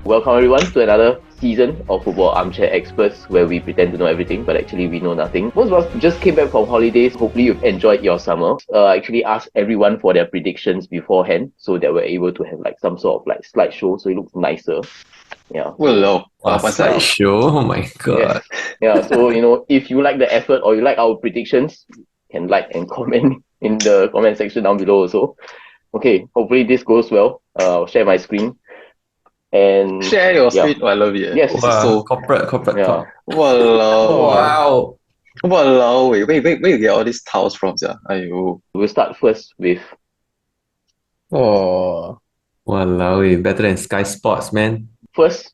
Welcome everyone to another season of Football Armchair Experts, where we pretend to know everything, but actually we know nothing. Most of us just came back from holidays. Hopefully you've enjoyed your summer. I actually asked everyone for their predictions beforehand, so that we're able to have like some sort of like slideshow, so it looks nicer. Yeah. Well, Slideshow. Oh my god. Yeah. So if you like the effort or you like our predictions, you can like and comment in the comment section down below also. Okay. Hopefully this goes well. I'll share my screen. And share your screen. Oh, I love it. Yes. This is so corporate talk. Walao. Wow. Walao. Where you get all these tiles from, sir? Ayo. We'll start first with Walao, better than Sky Sports, man. first.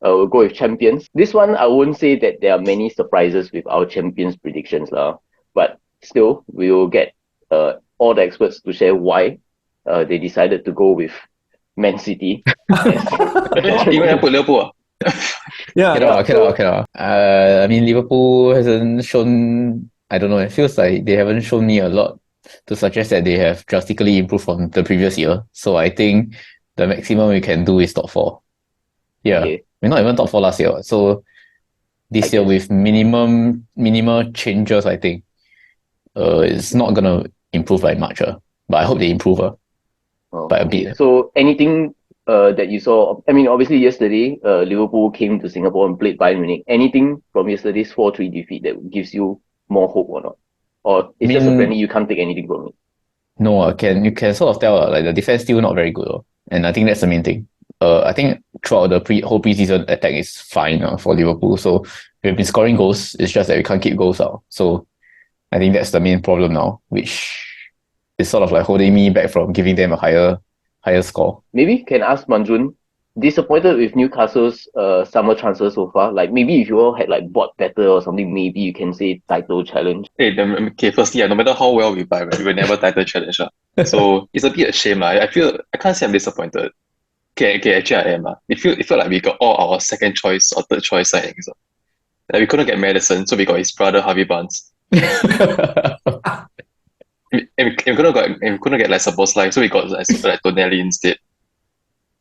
We'll go with champions. This one, I wouldn't say that there are many surprises with our champions predictions, but still, we will get all the experts to share why they decided to go with Man City. You want to put Liverpool? Yeah. Okay. I mean, Liverpool hasn't shown, I don't know, it feels like they haven't shown me a lot to suggest that they have drastically improved from the previous year. So I think the maximum we can do is top 4. Yeah. Okay. We're not even top 4 last year. So this year with minimal changes, I think it's not going to improve by much. But I hope they improve by a bit. So anything that you saw, I mean, obviously yesterday, Liverpool came to Singapore and played Bayern Munich. Anything from yesterday's 4-3 defeat that gives you more hope or not? Or it's just a friendly, you can't take anything from it? No, you can sort of tell like the defense still not very good. And I think that's the main thing. I think throughout the whole preseason attack is fine for Liverpool. So we've been scoring goals. It's just that we can't keep goals out. So I think that's the main problem now, which is sort of like holding me back from giving them a higher score. Maybe can ask Manjun, disappointed with Newcastle's summer transfer so far? Like maybe if you all had like bought better or something, maybe you can say title challenge. Firstly, no matter how well we buy, we will never title challenge. So it's a bit a shame. I can't say I'm disappointed. Okay, actually I am. It felt like we got all our second choice or third choice signings. Like we couldn't get Madison, so we got his brother Harvey Barnes. We couldn't get like Szoboszlai, so we got like Tonelli instead.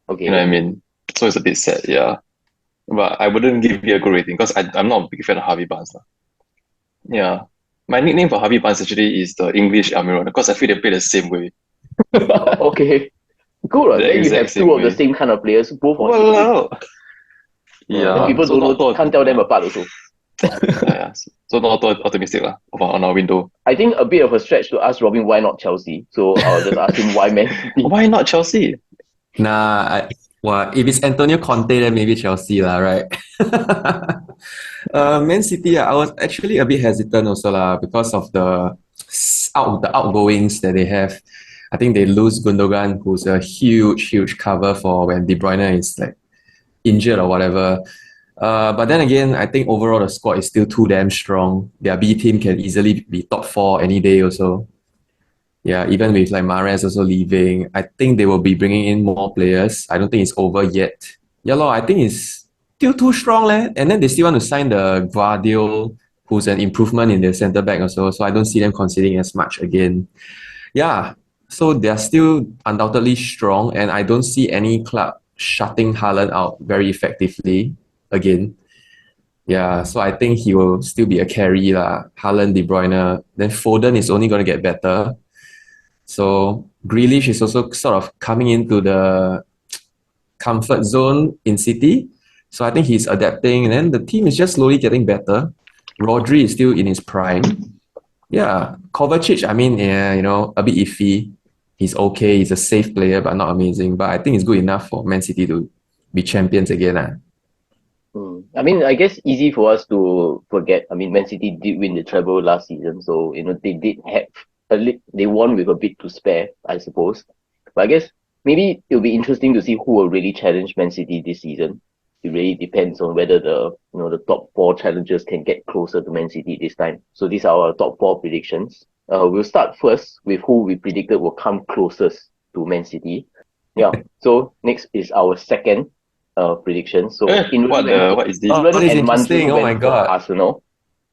Okay. You know what I mean? So it's a bit sad, yeah. But I wouldn't give you a good rating because I'm not a big fan of Harvey Barnes. Yeah. My nickname for Harvey Barnes actually is the English Almiron because I feel they play the same way. Okay. Cool. Then you have two of the same kind of players, both on Wow. Yeah. People can't tell them apart also. Yeah. So not optimistic on our window. I think a bit of a stretch to ask Robin why not Chelsea. So I'll just ask him why Man City. Why not Chelsea? If it's Antonio Conte, then maybe Chelsea, right? Man City, I was actually a bit hesitant also because of the outgoings that they have. I think they lose Gundogan, who's a huge cover for when De Bruyne is like injured or whatever. But then again, I think overall the squad is still too damn strong. Their B team can easily be top 4 any day also. Yeah, even with like Mahrez also leaving, I think they will be bringing in more players. I don't think it's over yet. Yeah, I think it's still too strong. And then they still want to sign the Guardiola, who's an improvement in their centre back also. So I don't see them conceding as much again. Yeah, so they're still undoubtedly strong, and I don't see any club shutting Haaland out very effectively again. Yeah, so I think he will still be a carry Haaland, De Bruyne. Then Foden is only going to get better. So Grealish is also sort of coming into the comfort zone in City. So I think he's adapting, and then the team is just slowly getting better. Rodri is still in his prime. Yeah, Kovacic, I mean, a bit iffy. He's okay. He's a safe player, but not amazing. But I think it's good enough for Man City to be champions again. I mean, I guess easy for us to forget. I mean, Man City did win the treble last season, so they did have they won with a bit to spare, I suppose. But I guess maybe it'll be interesting to see who will really challenge Man City this season. It really depends on whether the top 4 challengers can get closer to Man City this time. So these are our top 4 predictions. We'll start first with who we predicted will come closest to Man City. Yeah. So next is our second prediction. So what is this? Inran and Manjun Oh my went god. for Arsenal.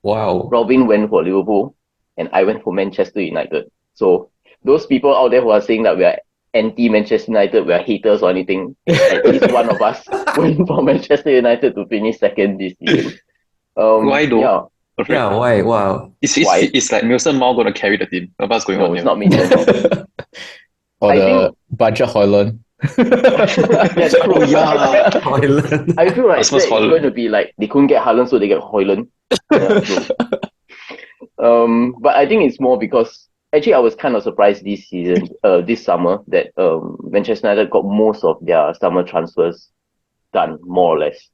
Wow. Robin went for Liverpool, and I went for Manchester United. So those people out there who are saying that we are anti-Manchester United, we are haters or anything. At least one of us went for Manchester United to finish second this season. Why though? Yeah. Afraid. Yeah, why? Wow. Why? It's like Mason Mount going to carry the team. What's going No, on it's here? not Mason Mount. Or I the think- budget Hoyland. That's true. Oh yeah. Haaland. I feel like Rasmus that is Højlund. going to be like they couldn't get Haaland, so they get Højlund. Yeah, true. But I think it's more because actually I was kind of surprised this summer that Manchester United got most of their summer transfers done, more or less.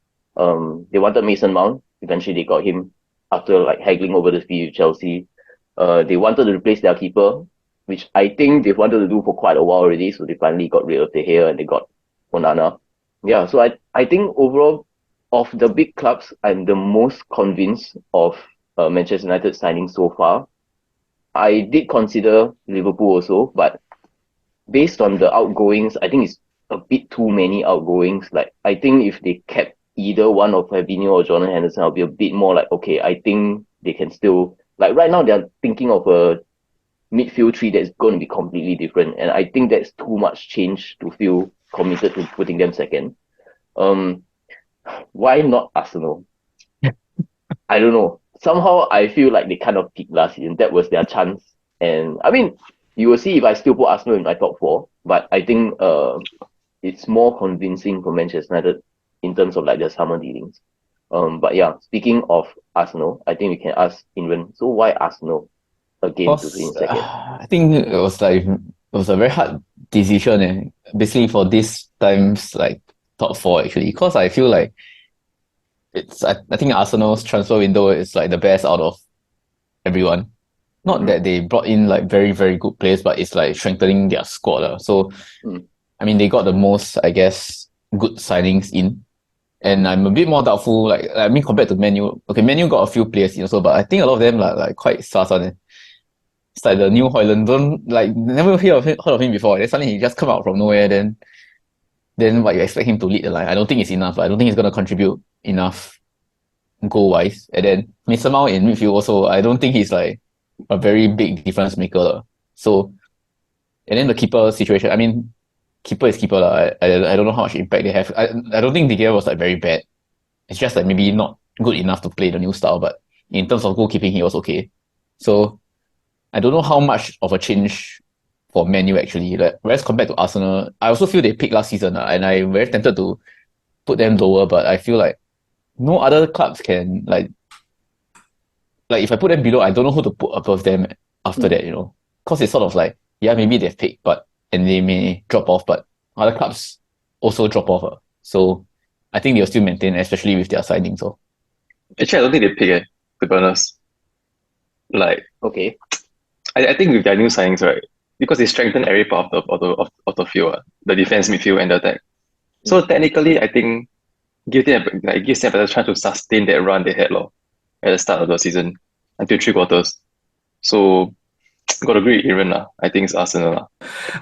They wanted Mason Mount. Eventually they got him after like haggling over the fee with Chelsea. They wanted to replace their keeper, which I think they've wanted to do for quite a while already. So they finally got rid of De Gea and they got Onana. Yeah, so I think overall of the big clubs, I'm the most convinced of Manchester United signing so far. I did consider Liverpool also, but based on the outgoings, I think it's a bit too many outgoings. Like I think if they kept either one of Fabinho or Jordan Henderson, I'll be a bit more like, okay, I think they can still, like right now they're thinking of a midfield three that's going to be completely different, and I think that's too much change to feel committed to putting them second. Why not Arsenal? I don't know. Somehow I feel like they kind of peaked last season. That was their chance. And I mean, you will see if I still put Arsenal in my top four, but I think it's more convincing for Manchester United in terms of like their summer dealings. But yeah, speaking of Arsenal, I think we can ask Inran. So why Arsenal again to finish second? I think it was a very hard decision, and basically for this time's like top four actually, because I feel like I think Arsenal's transfer window is like the best out of everyone. Not that they brought in like very, very good players, but it's like strengthening their squad. So, I mean, they got the most, I guess, good signings in. And I'm a bit more doubtful, like, I mean, compared to Man U. Okay, Man U got a few players in also, but I think a lot of them are like quite sus on it. It's like the new Højlund, don't like never heard of him before. Then suddenly he just come out from nowhere, then what you expect him to lead the line? I don't think it's enough. I don't think he's gonna contribute enough goal wise. And then Mason Mount in midfield also, I don't think he's like a very big difference maker. So, and then the keeper situation, I mean, keeper is keeper. I don't know how much impact they have. I don't think De Gea was like very bad. It's just like maybe not good enough to play the new style, but in terms of goalkeeping, he was okay. So I don't know how much of a change for Man U actually. Like, whereas compared to Arsenal, I also feel they picked last season, and I'm very tempted to put them lower, but I feel like no other clubs can like if I put them below, I don't know who to put above them after that, because it's sort of like, yeah, maybe they've picked, and they may drop off, but other clubs also drop off. So I think they'll still maintain, especially with their signings. So Actually, I don't think they pick to be honest. Like, Okay. I think with their new signings, right, because they strengthen every part of the field, the defense, midfield, and the attack. So technically, I think gives them a better chance to sustain that run they had at the start of the season until 3 quarters. So got to agree with Aaron. I think it's Arsenal.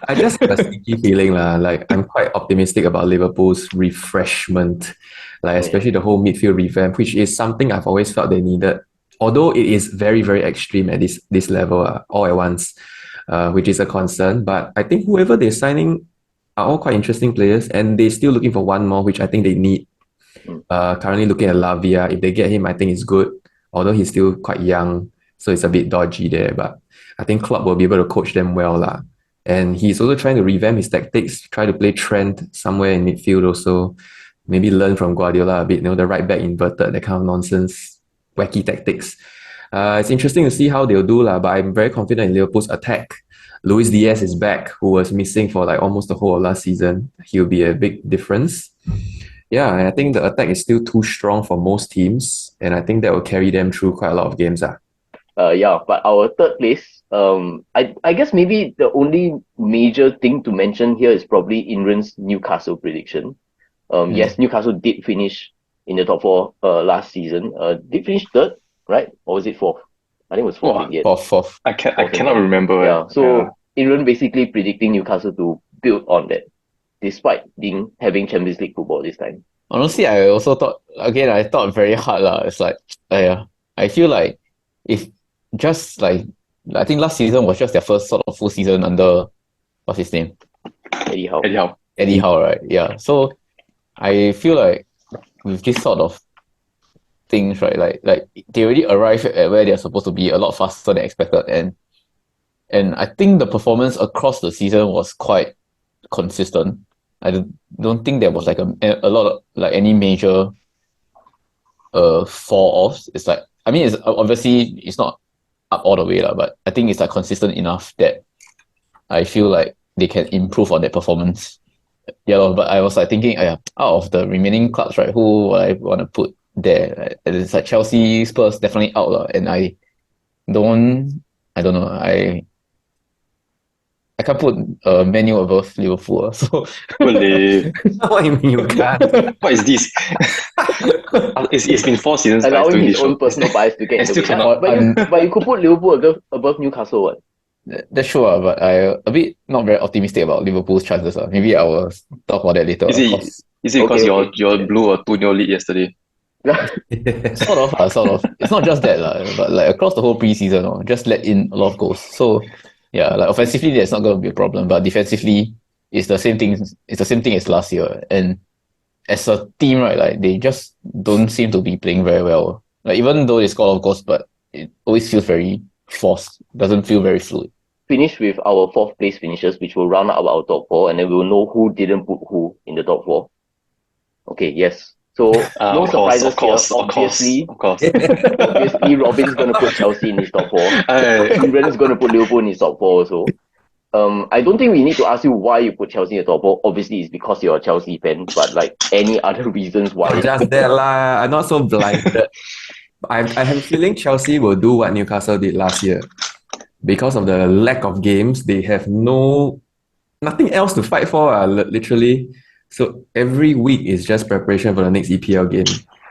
I just have a sneaky feeling like I'm quite optimistic about Liverpool's refreshment, like especially the whole midfield revamp, which is something I've always felt they needed. Although it is very, very extreme at this level, all at once, which is a concern. But I think whoever they're signing are all quite interesting players, and they're still looking for one more, which I think they need. Currently looking at Lavia. If they get him, I think it's good. Although he's still quite young, so it's a bit dodgy there. But I think Klopp will be able to coach them well, lah. And he's also trying to revamp his tactics, try to play Trent somewhere in midfield also. Maybe learn from Guardiola a bit, the right back inverted, that kind of nonsense, wacky tactics. It's interesting to see how they'll do, lah. But I'm very confident in Liverpool's attack. Luis Diaz is back, who was missing for like almost the whole of last season. He'll be a big difference. Yeah, and I think the attack is still too strong for most teams, and I think that will carry them through quite a lot of games. Yeah, but our third place, I guess maybe the only major thing to mention here is probably Inran's Newcastle prediction. Yes, Newcastle did finish in the top four last season. Did finish third, right? Or was it fourth? I think it was fourth in the end. Fourth. I cannot remember. Yeah, so Inran basically predicting Newcastle to build on that, despite having Champions League football this time. Honestly, I also thought very hard lah. It's like, I feel like if just like, I think last season was just their first sort of full season under, what's his name? Eddie Howe. Eddie Howe. Right? Yeah. So I feel like with this sort of things, right, like they already arrived at where they're supposed to be a lot faster than expected, and I think the performance across the season was quite consistent. I don't think there was like a lot of like any major fall offs. It's like, I mean, it's obviously it's not up all the way lah, but I think it's like consistent enough that I feel like they can improve on their performance. Yeah, lor, but I was like thinking, out of the remaining clubs, right, who would I want to put there? And it's like Chelsea, Spurs definitely out lah, and I don't know, I can't put Man U above Liverpool. So Really? What do you mean you can't? What is this? It's been 4 seasons, guys, Allowing doing his this own show. personal bias to get And in the still way. cannot. But you could put Liverpool above Newcastle, what? that's true, but I a bit not very optimistic about Liverpool's chances. Maybe I will talk about that later. Is it 'Cause because Okay. you blew a 2-0 lead yesterday? sort of. It's not just that, but like across the whole preseason, just let in a lot of goals. So yeah, like offensively that's not gonna be a problem, but defensively it's the same thing. It's the same thing as last year. And as a team, right, like they just don't seem to be playing very well. Like even though they score a lot of goals, but it always feels very forced. Doesn't feel very fluid. Finish with our 4th place finishers, which will round up our top 4, and then we'll know who didn't put who in the top 4. Okay, yes. So no surprises here. Obviously, Robin's gonna put Chelsea in his top 4. Kieran's gonna put Liverpool in his top 4 also. I don't think we need to ask you why you put Chelsea in the top 4. Obviously, it's because you're a Chelsea fan, but like any other reasons why? Just that lah. I'm not so blinded. I have a feeling Chelsea will do what Newcastle did last year. Because of the lack of games, they have nothing else to fight for, literally. So every week is just preparation for the next EPL game.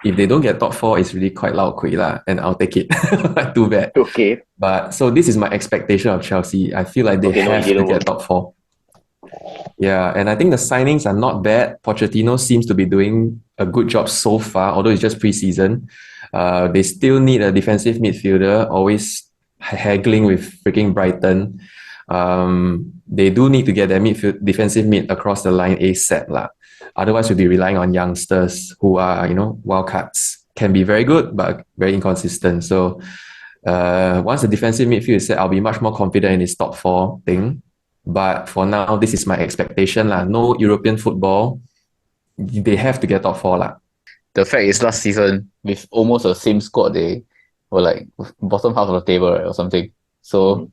If they don't get top 4, it's really quite loud kui lah, and I'll take it. Too bad. Okay. But so this is my expectation of Chelsea. I feel like they have to get top 4. Yeah, and I think the signings are not bad. Pochettino seems to be doing a good job so far, although it's just preseason. They still need a defensive midfielder, always haggling with freaking Brighton. They do need to get their defensive mid across the line ASAP lah. Otherwise, we'll be relying on youngsters who are, wildcards. Can be very good, but very inconsistent. So once the defensive midfield is set, I'll be much more confident in this top 4 thing. But for now, this is my expectation lah. No European football. They have to get top 4 lah. The fact is last season with almost the same squad, they were like bottom half of the table, right, or something. So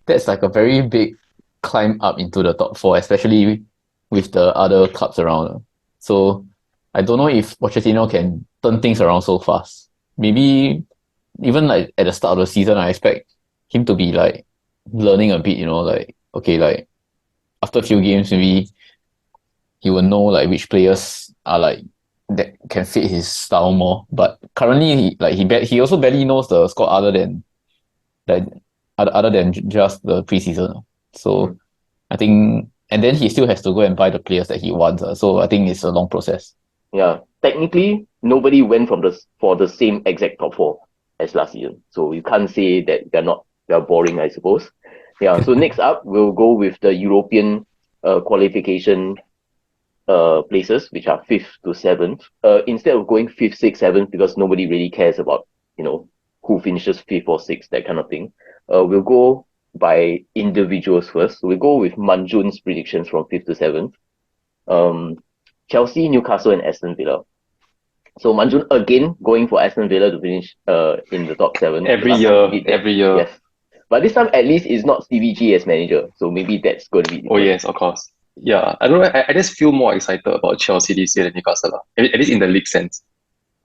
that's like a very big climb up into the top 4, especially with the other clubs around. So I don't know if Pochettino can turn things around so fast. Maybe even like at the start of the season, I expect him to be like learning a bit, like, okay, like after a few games, maybe he will know like which players are like that can fit his style more. But currently, he also barely knows the squad other than just the preseason. So I think, and then he still has to go and buy the players that he wants. So I think it's a long process. Yeah, technically nobody went for the same exact top 4 as last season. So you can't say that they're boring, I suppose. Yeah. So next up, we'll go with the European qualification places, which are 5th to 7th. Instead of going 5th, 6th, 7th, because nobody really cares about who finishes 5th or 6th, that kind of thing. We'll go by individuals first. So we'll go with Manjun's predictions from 5th to 7th. Chelsea, Newcastle, and Aston Villa. So Manjun again going for Aston Villa to finish in the top 7. Every year. Yes. But this time at least it's not Stevie G as manager. So maybe that's going to be different. Oh yes, of course. Yeah, I don't know. I just feel more excited about Chelsea this year than Newcastle. At least in the league sense.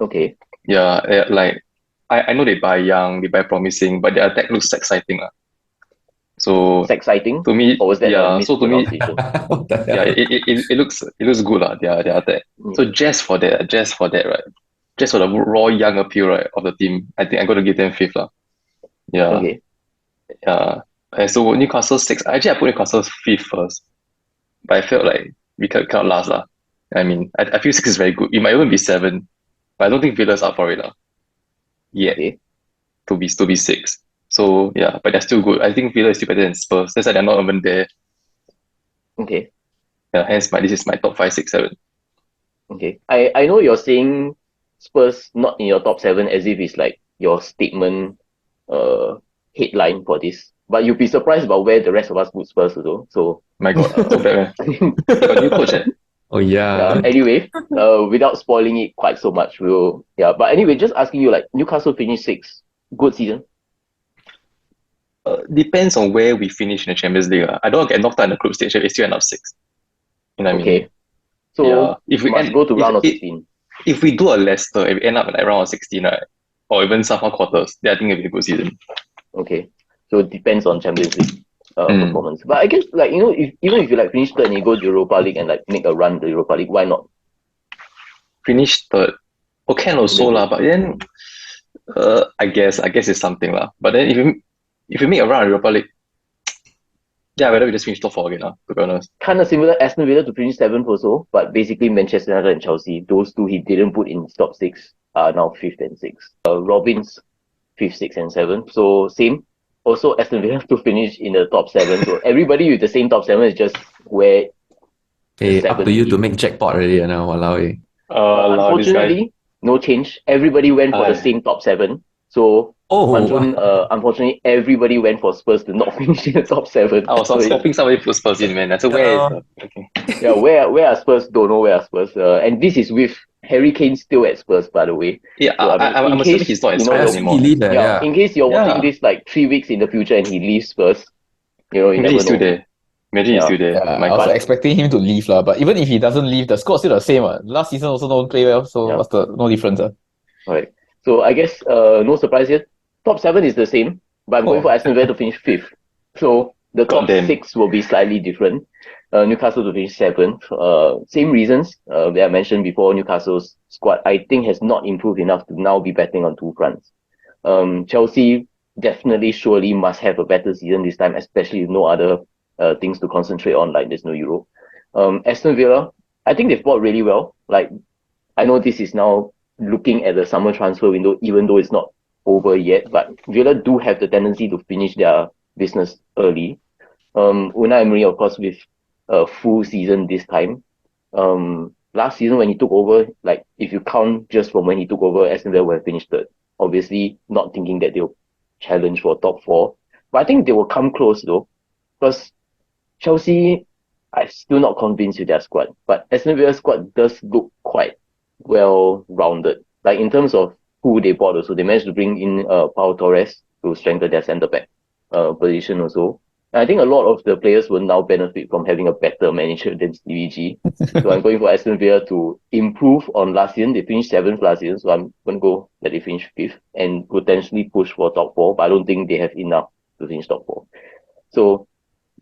Okay. Yeah, like I know they buy young, they buy promising, but their attack looks exciting. So It's exciting? to me, Or was that a so to me, mispronunciation? yeah, it looks good their attack. So just for that, right? Just for the raw young appeal, right, of the team, I think I'm going to give them 5th lah. Yeah. Okay. Yeah. And so Newcastle 6th. Actually, I put Newcastle 5th first, but I felt like we cannot last lah. I mean, I feel 6 is very good. It might even be 7, but I don't think Villa's up for it lah. Yeah. Okay. To be 6. So yeah, but they're still good. I think Villa is still better than Spurs. That's why they're not even there. Okay. Hence this is my top 5, 6, 7. Okay. I know you're saying Spurs not in your top 7 as if it's like your statement headline for this. But you'll be surprised about where the rest of us put Spurs though. So My God, so bad, man. Got new coach, eh? Oh yeah. anyway, without spoiling it quite so much, but anyway, just asking you, like, Newcastle finished 6th. Good season. Depends on where we finish in the Champions League. I don't get knocked out in the group stage, we still end up 6th. You know what I mean? Okay. So Yeah. If we must go to round of 16. If we do a Leicester, if we end up like round of 16, right, or even somehow quarters, then I think it'll be a good season. Okay. So it depends on Champions League performance. But I guess, like, you know, even if you like finish third and you go to Europa League and like make a run to Europa League, why not? Finish third. Okay, can also lah, but then I guess it's something lah. But then if you make a run at Europa League, yeah, whether we just finish top 4 again, to be honest. Kind of similar Aston Villa to finish 7th also, but basically Manchester United and Chelsea, those two he didn't put in his top 6, are now 5th and 6th. Robin's 5th, 6th and 7th. So same. Also Aston Villa to finish in the top 7. So everybody with the same top 7 is just where Hey, the up to 7 you to is. make jackpot already, walao eh. Unfortunately, no change. Everybody went for the same top 7. So unfortunately, everybody went for Spurs to not finish in the top 7. I was hoping somebody put Spurs in, man. So where is okay. Yeah, where are Spurs? Don't know where are Spurs. And this is with Harry Kane still at Spurs, by the way. Yeah, so, I'm assuming he's not at Spurs anymore. In case you're watching this like 3 weeks in the future and he leaves Spurs, you know, Maybe he's still there. Imagine he's still there. Yeah, I was expecting him to leave lah, but even if he doesn't leave, the squad's still the same. Last season also don't play well, so what's the no difference? Alright. So I guess no surprise here. Top 7 is the same, but I'm going for Aston Villa to finish 5th. So the top 6 will be slightly different. Newcastle to finish 7th. Same reasons that I mentioned before. Newcastle's squad, I think, has not improved enough to now be betting on 2 fronts. Chelsea definitely, surely must have a better season this time, especially with no other things to concentrate on, like there's no Euro. Aston Villa, I think they've bought really well. Like, I know this is now looking at the summer transfer window, even though it's not over yet, but Villa do have the tendency to finish their business early. Unai Emery, of course, with a full season this time. Last season when he took over, like, if you count just from when he took over, Aston Villa would have finished 3rd. Obviously, not thinking that they'll challenge for top 4, but I think they will come close though, because Chelsea, I'm still not convinced with their squad, but Aston Villa's squad does look quite well-rounded. Like, in terms of who they bought also, they managed to bring in Pau Torres to strengthen their centre-back position also. And I think a lot of the players will now benefit from having a better manager than Stevie G. So I'm going for Aston Villa to improve on last season. They finished 7th last season, so I'm going to go that they finish 5th and potentially push for top 4, but I don't think they have enough to finish top 4. So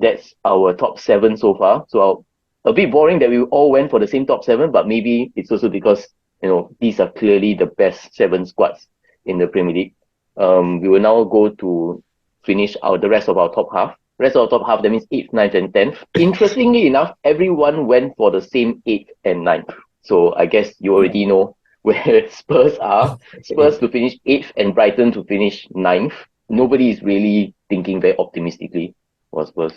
that's our top 7 so far. So a bit boring that we all went for the same top 7, but maybe it's also because, you know, these are clearly the best 7 squads in the Premier League. We will now go to finish the rest of our top half. Rest of the top half, that means 8th, 9th, and 10th. Interestingly enough, everyone went for the same 8th and 9th. So I guess you already know where Spurs are. Spurs to finish 8th and Brighton to finish 9th. Nobody is really thinking very optimistically for Spurs.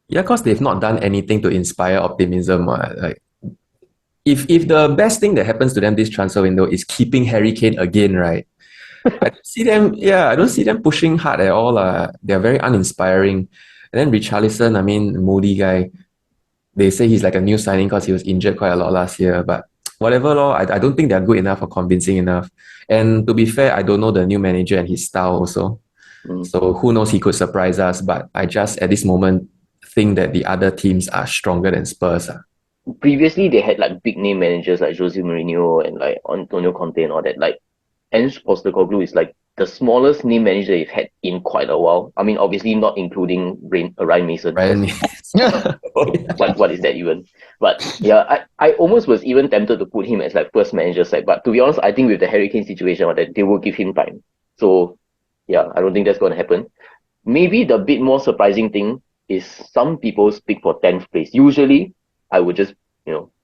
Yeah, because they've not done anything to inspire optimism. Like, if the best thing that happens to them this transfer window is keeping Harry Kane again, right? I don't see them pushing hard at all. They're very uninspiring. And then Richarlison, I mean, Moody guy, they say he's like a new signing because he was injured quite a lot last year. But whatever, I don't think they're good enough or convincing enough. And to be fair, I don't know the new manager and his style also. So who knows, he could surprise us. But I just, at this moment, think that the other teams are stronger than Spurs. Previously, they had like big name managers like Jose Mourinho and like Antonio Conte and all that. Like, Ange Postecoglou is like the smallest name manager they've had in quite a while. I mean, obviously not including Ryan Mason. What is that even? But yeah, I almost was even tempted to put him as like first manager side. But to be honest, I think with the Harry Kane situation, that they will give him time. So yeah, I don't think that's going to happen. Maybe the bit more surprising thing is some people speak for 10th place. Usually, I would just,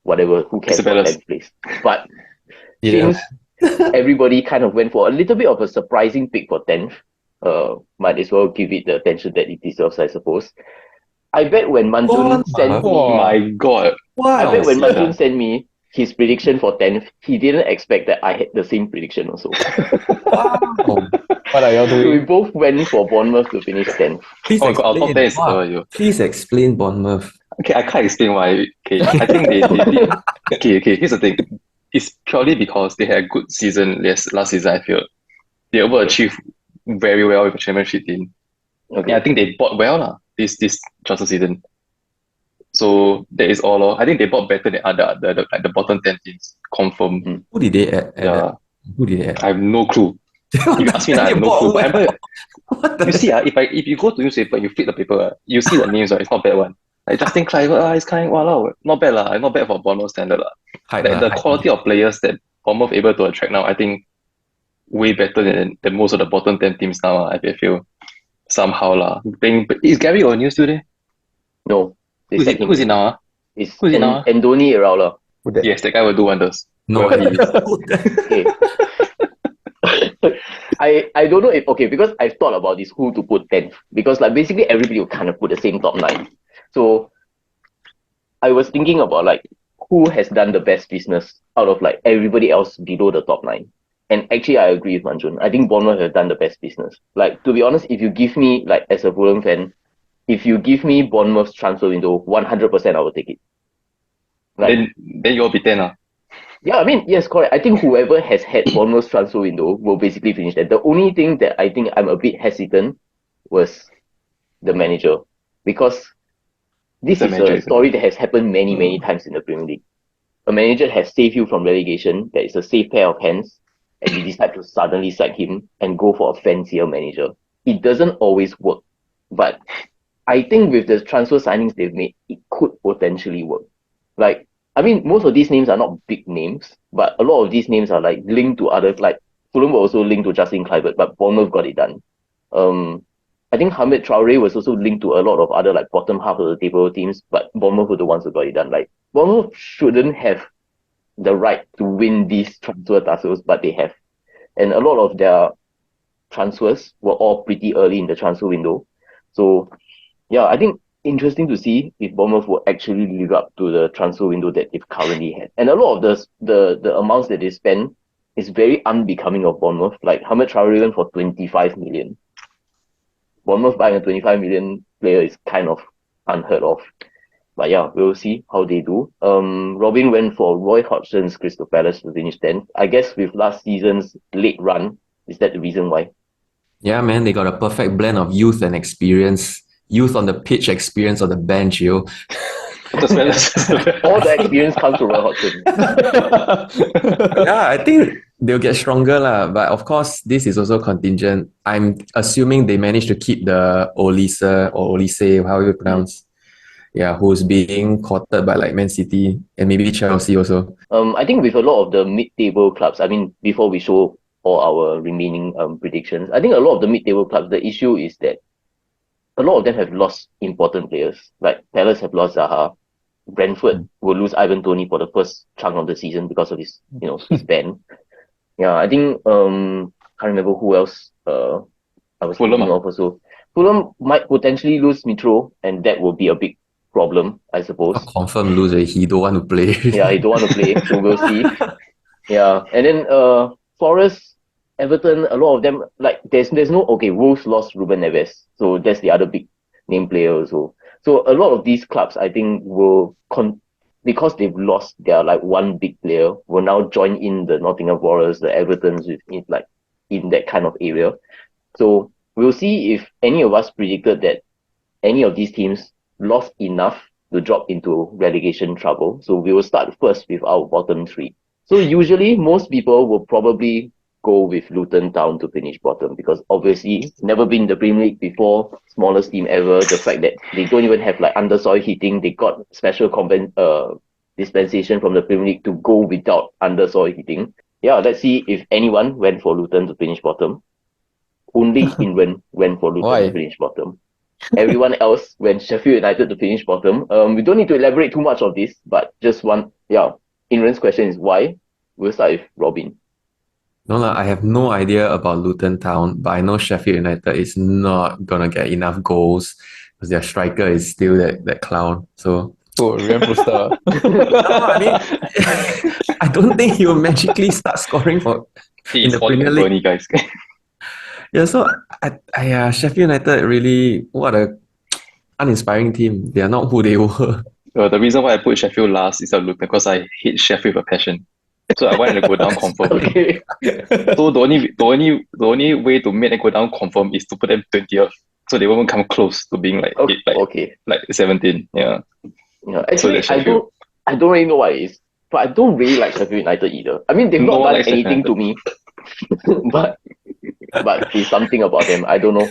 whatever, who cares for 10th place. But since everybody kind of went for a little bit of a surprising pick for 10th, might as well give it the attention that it deserves, I suppose. I bet when Manjun sent me, Wow. My God. I bet when Wow. Manjun sent me his prediction for 10th, he didn't expect that I had the same prediction also. Wow. What are y'all So we doing? both went for Bournemouth to finish 10th. Please Oh my God, our top explain. 10 is Wow. you. Please explain Bournemouth. Okay, I can't explain why. Okay, I think they okay, here's the thing. It's purely because they had a good season last season, I feel. They overachieved very well with the championship team. Okay. And I think they bought well this transfer season. So that is all. I think they bought better than other the bottom 10 teams. Confirm. Who did they add? Yeah. Who did they add? I have no clue. If you ask me, I have no clue. But I remember, you see, if you go to newspaper, you flip the paper, you see the names, it's not bad one. Like Justin Cliver, it's kind of wow, not bad lah, not bad for Bournemouth standard lah. Like the quality of players that Bournemouth able to attract now, I think way better than most of the bottom 10 teams now. I feel somehow lah. Is Gary O'Neill still there? No. They sacked him. Who's it now? It's Who's it now? Andoni Iraola. Yes, that guy will do wonders. No, Whoever he is. Okay. I don't know if because I've thought about this who to put 10th, because like basically everybody will kind of put the same top 9. So I was thinking about like who has done the best business out of like everybody else below the top 9. And actually I agree with Manjun. I think Bournemouth have done the best business. Like, to be honest, if you give me, like, as a Fulham fan, if you give me Bournemouth's transfer window, 100% I will take it. Like, then you'll be 10 yeah, I mean, yes, correct. I think whoever has had Bournemouth's transfer window will basically finish that. The only thing that I think I'm a bit hesitant was the manager, because this is a story that has happened many, many times in the Premier League. A manager has saved you from relegation, that is a safe pair of hands, and you decide to suddenly sack him and go for a fancier manager. It doesn't always work, but I think with the transfer signings they've made, it could potentially work. Like, I mean, most of these names are not big names, but a lot of these names are like linked to others. Like Fulham were also linked to Justin Kluivert, but Bournemouth got it done. I think Hamid Traore was also linked to a lot of other like bottom half of the table teams, but Bournemouth were the ones who got it done. Like, Bournemouth shouldn't have the right to win these transfer tussles, but they have. And a lot of their transfers were all pretty early in the transfer window. So yeah, I think interesting to see if Bournemouth will actually live up to the transfer window that they've currently had. And a lot of the amounts that they spend is very unbecoming of Bournemouth. Like Hamid Traore went for 25 million. Bournemouth buying a 25 million player is kind of unheard of. But yeah, we'll see how they do. Robin went for Roy Hodgson's Crystal Palace to finish 10th. I guess with last season's late run, is that the reason why? Yeah, man, they got a perfect blend of youth and experience. Youth on the pitch, experience on the bench, yo. All the experience comes from Roy Hodgson. Yeah, I think they'll get stronger lah. But of course, this is also contingent. I'm assuming they managed to keep the Olise or Olise, how you pronounce? Yeah, who's being courted by like Man City and maybe Chelsea also. I think with a lot of the mid-table clubs, I mean, before we show all our remaining predictions, I think a lot of the mid-table clubs, the issue is that a lot of them have lost important players. Like Palace have lost Zaha. Brentford will lose Ivan Toney for the first chunk of the season because of his, his ban. Yeah, I think can't remember who else I was thinking of also. Fulham might potentially lose Mitro, and that will be a big problem, I suppose. Confirm loser. He don't want to play. Yeah, he don't want to play, so we'll see. Yeah, and then Forest, Everton, a lot of them, like there's no Wolves lost Ruben Neves, so that's the other big name player also. So a lot of these clubs, I think, will because they've lost their like one big player, will now join in the Nottingham Forest, the Evertons in that kind of area. So we'll see if any of us predicted that any of these teams lost enough to drop into relegation trouble. So we will start first with our bottom 3. So usually most people will probably go with Luton Town to finish bottom, because obviously never been in the Premier League before, smallest team ever. The fact that they don't even have like undersoil heating, they got special dispensation from the Premier League to go without undersoil heating. Yeah, let's see if anyone went for Luton to finish bottom. Only England went for Luton to finish bottom. Everyone else went Sheffield United to finish bottom. We don't need to elaborate too much of this, but just one, Imran's question is why. We'll start with Robin. No, I have no idea about Luton Town, but I know Sheffield United is not gonna get enough goals because their striker is still that clown. So Oh, Ryan Brewster. no, I mean, I don't think he will magically start scoring for in He's the all Premier like League. Bernie, guys. Yeah, so Sheffield United really, what a uninspiring team. They are not who they were. The reason why I put Sheffield last is Luton because I hate Sheffield with a passion. So I wanted to go down confirm. Okay. So the only way to make them go down confirm is to put them 20th. So they won't come close to being like Okay. like 17. Yeah. Yeah. So Actually, that's Sheffield. I don't really know why it is, but I don't really like Sheffield United either. I mean, they've No not one done likes Sheffield anything to me, but there's something about them. I don't know.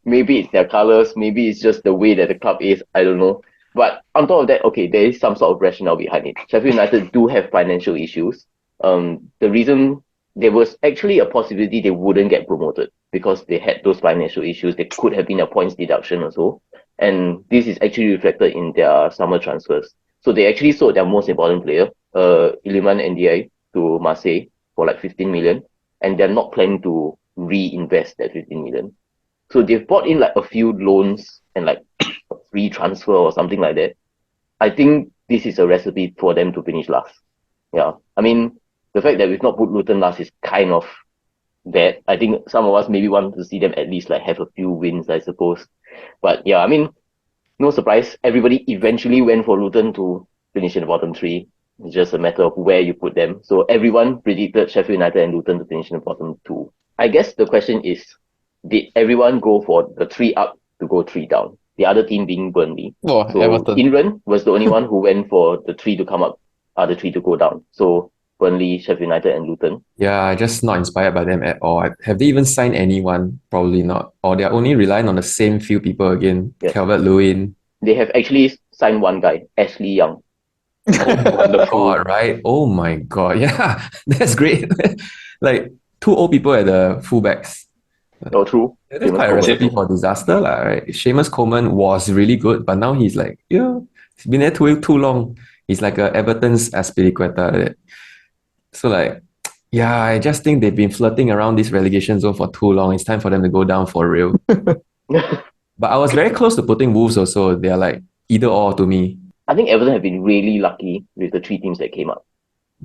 Maybe it's their colours. Maybe it's just the way that the club is. I don't know. But on top of that, okay, there is some sort of rationale behind it. Sheffield United do have financial issues. The reason there was actually a possibility they wouldn't get promoted because they had those financial issues. There could have been a points deduction or so. And this is actually reflected in their summer transfers. So they actually sold their most important player, Iliman Ndiaye, to Marseille for like 15 million. And they're not planning to reinvest that 15 million. So they've brought in like a few loans and like a free transfer or something like that. I think this is a recipe for them to finish last. Yeah. I mean, the fact that we've not put Luton last is kind of bad. I think some of us maybe want to see them at least like have a few wins, I suppose. But yeah, I mean, no surprise. Everybody eventually went for Luton to finish in the bottom three. It's just a matter of where you put them. So everyone predicted Sheffield United and Luton to finish in the bottom two. I guess the question is, did everyone go for the three up to go three down? The other team being Burnley. Oh, So Everton. Inran was the only one who went for the three to come up, other three to go down. So Burnley, Sheffield United, and Luton. Yeah, just not inspired by them at all. Have they even signed anyone? Probably not. Or they're only relying on the same few people again. Yes. Calvert-Lewin. They have actually signed one guy, Ashley Young. Wonderful. God, right? Oh my God. Yeah, that's great. Like two old people at the fullbacks. Oh, true. That's Seamus quite a Coleman recipe too. for disaster, lah, right? Seamus Coleman was really good, but now he's like, yeah, he's been there too long. He's like a Everton's Aspilicueta. So like, yeah, I just think they've been flirting around this relegation zone for too long. It's time for them to go down for real. But I was very close to putting Wolves also. They're like either or to me. I think Everton have been really lucky with the three teams that came up.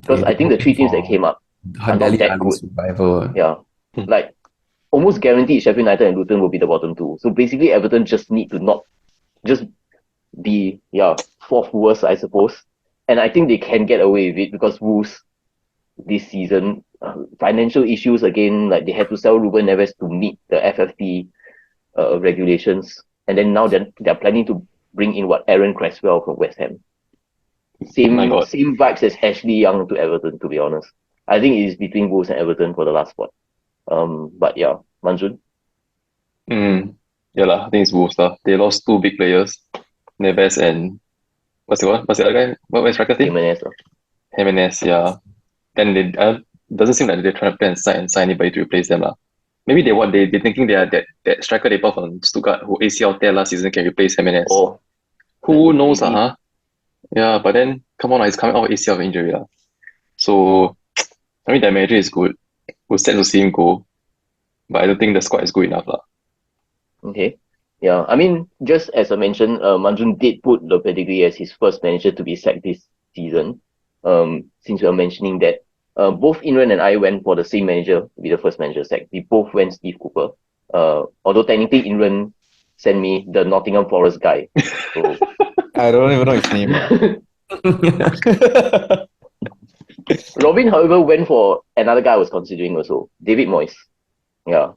Because I think the three teams that came up are not Dele that Alli good. survival. Yeah. Like almost guaranteed Sheffield United and Luton will be the bottom two. So basically Everton just need to not just be fourth worst, I suppose. And I think they can get away with it because Wolves this season, financial issues again, like they had to sell Ruben Neves to meet the FFP regulations. And then now they're planning to bring in Aaron Cresswell from West Ham. Same vibes as Ashley Young to Everton, to be honest. I think it is between Wolves and Everton for the last spot. But yeah, Manjun. Yeah lah, I think it's Wolves lah. They lost two big players, Neves and what's the other guy? What's striker team? Jimenez, yeah. And they doesn't seem like they're trying to play and sign anybody to replace them lah. Maybe they're thinking they are that striker they bought from Stuttgart who ACL tear last season can replace Jimenez. Oh, who knows huh? Yeah, but then come on, he's coming out of ACL injury lah. So I mean, their manager is good. We're sad to see him go, but I don't think the squad is good enough lah. Okay. Yeah, I mean, just as I mentioned, Manjun did put the pedigree as his first manager to be sacked this season. Since we are mentioning that, both Inran and I went for the same manager to be the first manager sacked. We both went Steve Cooper. Although technically Inran sent me the Nottingham Forest guy. So I don't even know his name. Robin, however, went for another guy I was considering also, David Moyes. Yeah.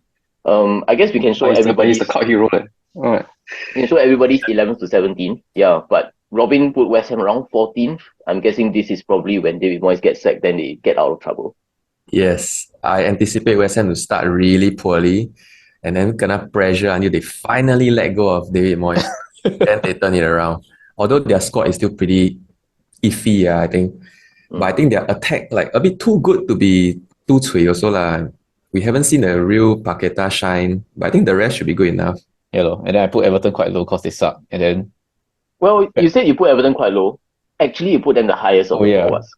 I guess we can show everybody's the cult hero. Alright. We can show everybody's 11th to 17th. Yeah, but Robin put West Ham around 14th. I'm guessing this is probably when David Moyes gets sacked, then they get out of trouble. Yes, I anticipate West Ham to start really poorly and then gonna pressure until they finally let go of David Moyes. Then they turn it around. Although their squad is still pretty iffy, I think. But I think their attack like a bit too good to be too cui also lah. We haven't seen a real Paqueta shine, but I think the rest should be good enough. Yeah, and then I put Everton quite low because they suck. And then well, you said you put Everton quite low. Actually, you put them the highest of the forwards.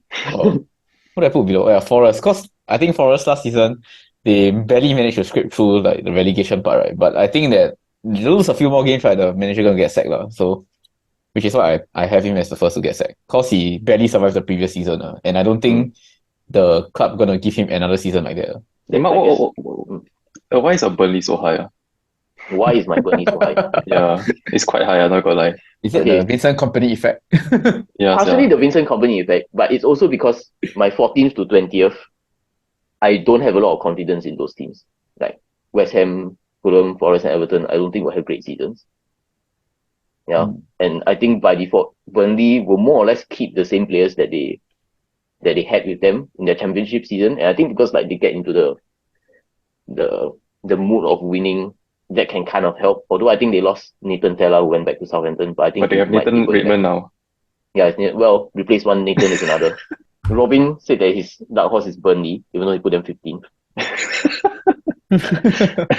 What did I put below? Yeah, Forest. Because I think Forest last season they barely managed to scrape through like the relegation part, right? But I think that lose a few more games, right, the manager gonna get sacked lah. So, which is why I have him as the first to get sacked, cause he barely survived the previous season, and I don't think the club gonna give him another season like that. Hey, Mark, I guess- why is your Burnley so high? Why is my Burnley so high? Yeah, it's quite high, I'm not gonna lie. Is it Okay. the Vincent Company effect? Yeah, Partially yeah. the Vincent Company effect, but it's also because my 14th to 20th, I don't have a lot of confidence in those teams. Like West Ham, Fulham, Forest, and Everton, I don't think will have great seasons. Yeah, and I think by default, Burnley will more or less keep the same players that they had with them in their championship season. And I think because like they get into the mood of winning, that can kind of help. Although I think they lost Nathan Tella, who went back to Southampton, but I think But they he have might be Nathan going back. Redmond now. Yeah, well, replace one Nathan with another. Robin said that his dark horse is Burnley, even though he put them 15th.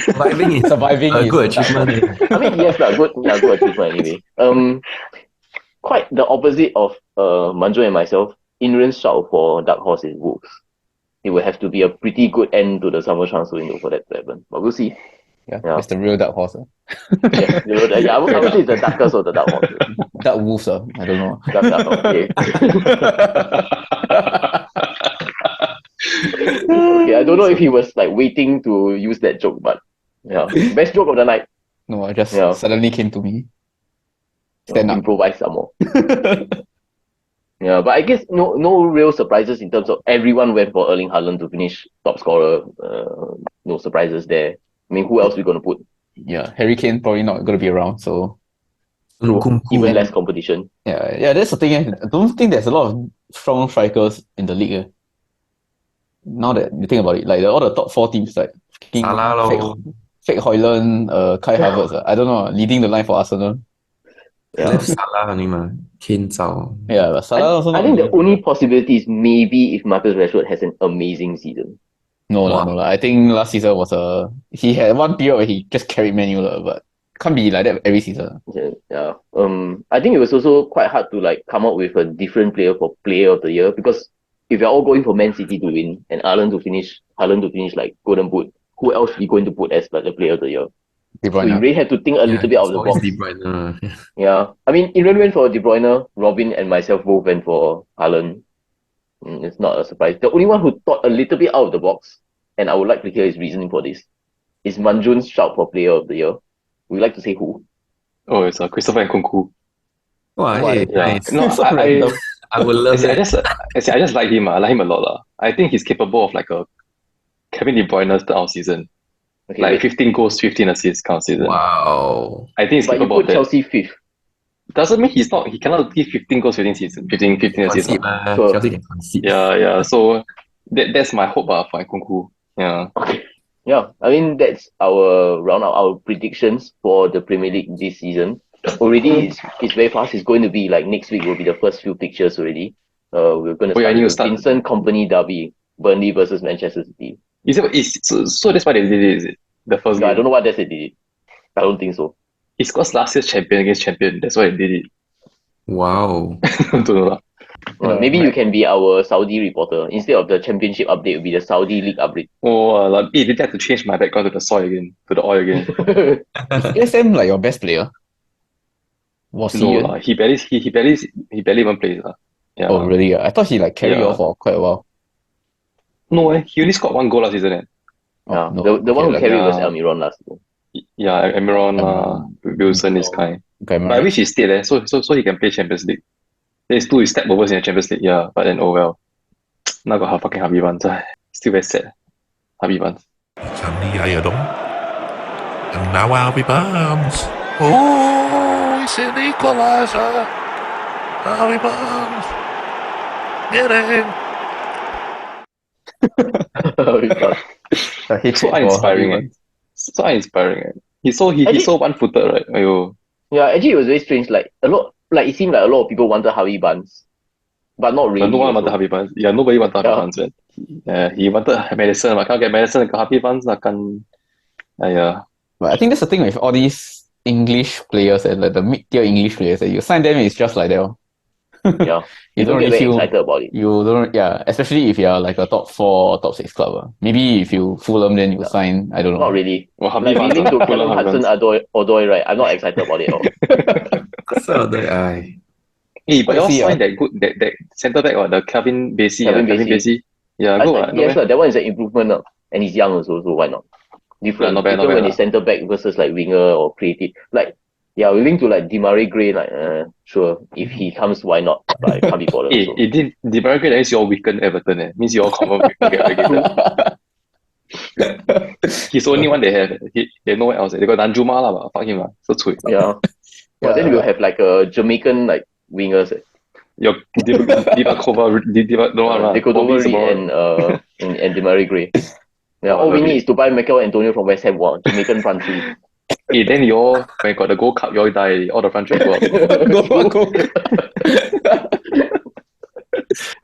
Surviving is Surviving a is good achievement. I mean, yes, good achievement anyway. Quite the opposite of Manjo and myself. Inran's shout for dark horse is Wolves. It will have to be a pretty good end to the summer transfer window for that to happen, but we'll see. Yeah, Yeah. it's the real dark horse. Yeah, I would say it's the darkest of the dark horse. Dark wolves, I don't know. Dark, okay. Okay, I don't know if he was like waiting to use that joke, but yeah, best joke of the night. No, it just Yeah. suddenly came to me. Stand up. Improvise some more. Yeah, but I guess no real surprises in terms of everyone went for Erling Haaland to finish top scorer. No surprises there. I mean, who else we gonna put? Yeah, Harry Kane probably not gonna be around, so Even less competition. yeah, that's the thing. I don't think there's a lot of strong strikers in the league. Now that you think about it, like all the top 4 teams, like Salah lor. fake Højlund, Kai Havertz, I don't know, leading the line for Arsenal. Yeah. Left Salah only ma. Kane zao. Yeah, but Salah also I not think the really- only possibility is maybe if Marcus Rashford has an amazing season. No Wow. lah. I think last season was he had one period where he just carried Man U but can't be like that every season. Yeah. I think it was also quite hard to like come up with a different player for player of the year, because if you're all going for Man City to win and Haaland to finish like Golden Boot, who else are you going to put as like the player of the year? De So you Bruyne. really have to think a little bit out of the always box. De Bruyne. Yeah. I mean, Iran went for De Bruyne, Robin and myself both went for Haaland. It's not a surprise. The only one who thought a little bit out of the box, and I would like to hear his reasoning for this, is Manjun's shout for player of the year. Would you like to say who? Oh, it's Christopher Nkunku. Wow, What? hey, Yeah. nice. No, So I random. I would love I that. just like him. I like him a lot. I think he's capable of like a Kevin De Bruyne's third season. Okay, Like wait. 15 goals, 15 assists kind of season. Wow. I think he's But you capable put of that. Chelsea 5th. Doesn't mean he cannot give 15 goals, 15 assists. Concede, ma. Sure. Chelsea can concede. Yeah. So that's my hope for Nkunku. Yeah. Yeah, I mean, that's our round out our predictions for the Premier League this season. Already, it's very fast. It's going to be like next week will be the first few pictures already. We're going to Oh, yeah, start you with the start- Vincent Company derby, Burnley versus Manchester City. So that's why they did it, is it? The first Yeah, I game. don't know what they did it. I don't think so. It's because last year's champion against champion. That's why they did it. Wow. Don't know lah. Maybe you can be our Saudi reporter. Instead of the championship update, it will be the Saudi League update. Oh, they have to change my background to the soil again, to the oil again. Is SM like your best player? Was No he? lah, he barely even plays lah. Yeah. Oh really? I thought he like carried Yeah. off for quite a while. No, he only scored 1 goal last season. Yeah, no. the one who like, carried was yeah. Almiron last year. Yeah, Almiron, Wilson, this kind. But I wish he stayed there, so he can play Champions League. There's 2 step overs in the Champions League, yeah. But then, oh well. Now got fucking Harvey Barnes. Still very sad. Harvey Barnes. It's only Ayadon. And now Harvey Barnes. Oh, it's an equaliser. Harvey Barnes. Get in. So uninspiring. So uninspiring. He's so one-footed, right? Ayo. Yeah, actually it was very strange. Like it seemed like a lot of people wanted Harvey Barnes, but not really. But no one also. wanted Harvey Barnes. Yeah, nobody wanted Harvey Barnes, man. Yeah, he wanted Madison. I can't get Madison. Got Harvey Barnes. I can't. Yeah. But I think that's the thing with all these English players and like the mid-tier English players that you sign them, it's just like that. Yeah. You don't get really very feel excited about it. you don't especially if you're like a top 4 or top 6 club. Maybe if you Fulham then you sign, I don't know. Not really. Well, how Like many we fans linked to Fulham Callum fans? Hudson-Odoi, right? I'm not excited about it at all. So aye. Hey, but We'll y'all see, signed that good that centre back or the Kevin Bassey. Kevin Kevin Bassey. Bassey. Yeah, good. No Yes, bad. that one is an improvement. And he's young also, so why not? Different. Not bad, not Different when bad, it's centre back versus like winger or creative. Like, yeah, we linked to like Demarai Gray, like, sure, if he comes, why not? But I can't be bothered. Hey, So. it did the American that is your weekend Everton. Means you all confirm will get relegated. He's the only one they have. They know what else. They got Danjuma lah, but fuck him lah. So cui. Yeah. But then we'll have like a Jamaican like wingers. Your Divakova, and Demarai Gray. Yeah, all we need is to buy Michael Antonio from West Ham. Wow, Jamaican front three. Hey, then you all when got the Gold Cup, you all die. All the front three go up.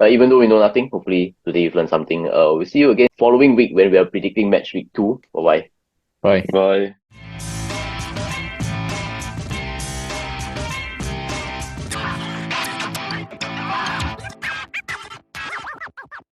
Even though we know nothing, hopefully today you've learned something. We'll see you again following week when we are predicting match week 2. Bye bye. Right. Bye.